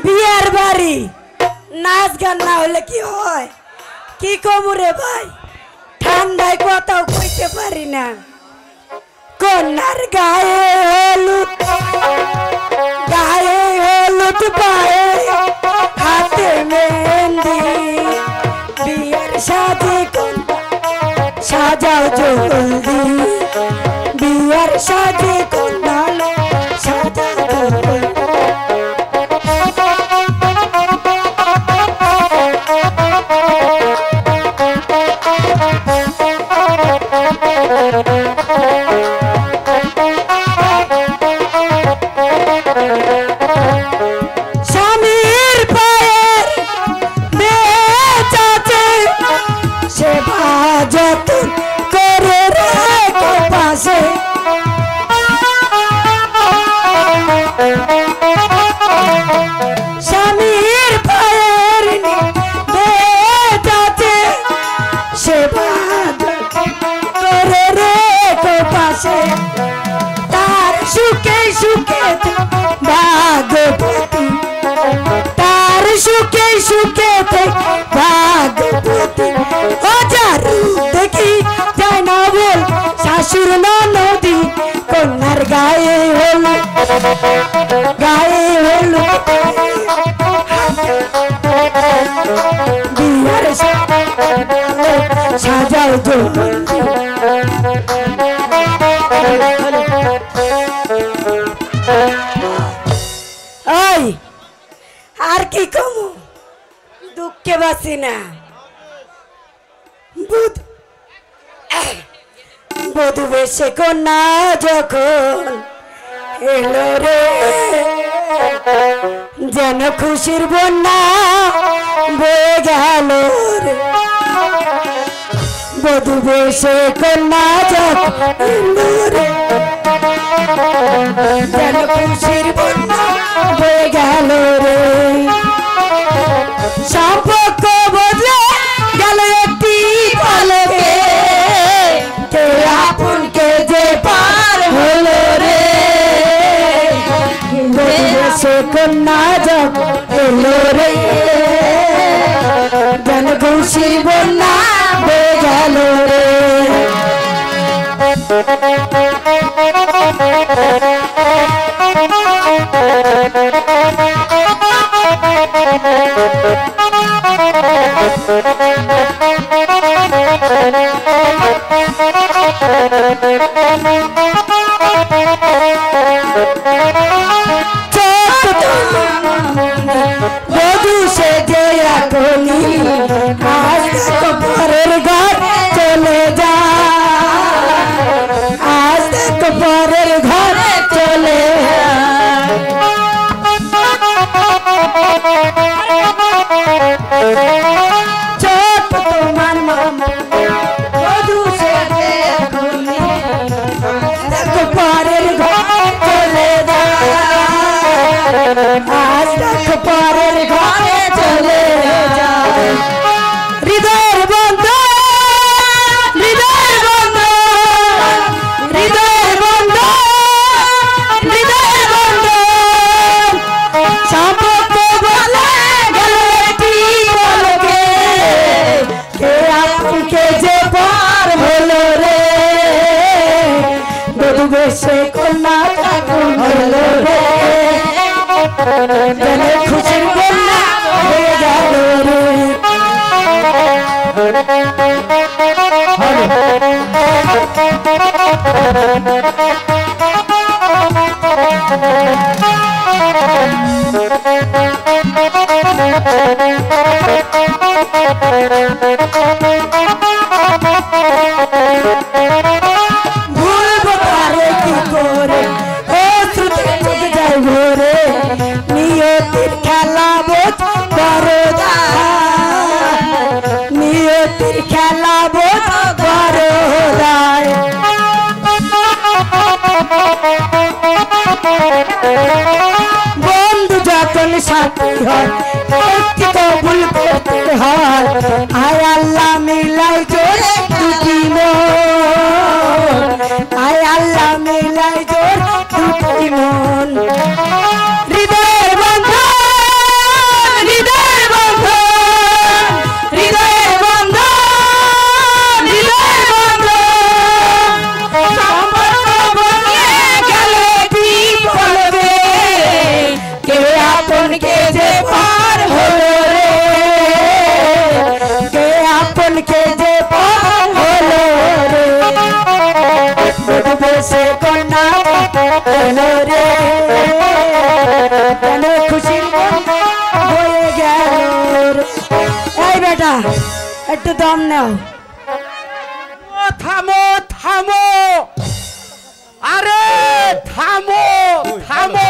বিয়ের বাড়ি নাচ গান না হলে কি হয়? কি কমু রে ভাই, ঠান্ডায় কথাও কইতে পারি না। কন্যার গায়ে হলুদ, গায়ে হলুদ, পায়ে হাতে মেহেন্দি, বিয়ের সাজে কন্যা সাজাও জলদি, বিয়ের সাজে কন্যা সাজাও জলদি। স্বামীর পায়ের বেচাতে সেবা যতন করে রেখো পাশে, স্বামীর পায়ের বেচাতে সেবা করে রেখো পাশে, তার সুখে সুখে ভাগবতী, তার সুখে সুখে ভাগবতী। হাজারু দেখি যায় না বল শাশুর নদী, কন্যার গায়ে হলু, গায়ে হলু, বিয়ার সাজাও জলদি। ওই আর কি কমু, দুঃখে বাসি না। বধূ বেশে কন্যা যখন এলো রে, যেন খুশির বন্যা বয়ে গেল রে। বধূ বেশে কন্যা যখন এলো রে, যেন খুশির বন্যা বয়ে গেল রে। সম্পর্ক বদলে গেল একটি পলকে, কে আপন কে যে পার হলো রে। সে কন্যা যখন এলো রে, যেন খুশির বন্যা বয়ে গেল রে। বধূ সে যে এখনি আজ দেখো পরের ঘর চলে যা, আজ দেখো পরের ঘর চলে ছোট তোমার মামা। বধূ সে যে এখনি দেখো পরের ঘর চলে যা, আজ দেখো পরের ঘরে চলে যা। হৃদয়ের বন্ধু, হৃদয়ের বন্ধু, হৃদয়ের বন্ধু, হৃদয়ের বন্ধু, সম্পর্ক বলে গেল একটি পলকে, কে আপন কে যে পার হলো রে। বধূ বেশে কন্যা যখন হলো রে, যেন খুশির বন্যা হয়ে গেল রে। ভুলবো তারে কি করে, ও শ্রুতি চোখ যায় ভোরে, নিয়তির খেলা বোধ বড়দা, নিয়তির খেলা বোধ বড়দা। বন্ধু যখন সাথী হয় একটি কবুল করতে হয়, আয় আল্লাহ মিলাই জোরে দুটি মন, আয় আল্লাহ মিলাই জোরে দুটি মন। হৃদয়ের বন্ধু, এলো রে কেন খুশির মন বয়ে গেল রে। এই বেটা একটু দম নাও। থামো থামো, আরে থামো থামো।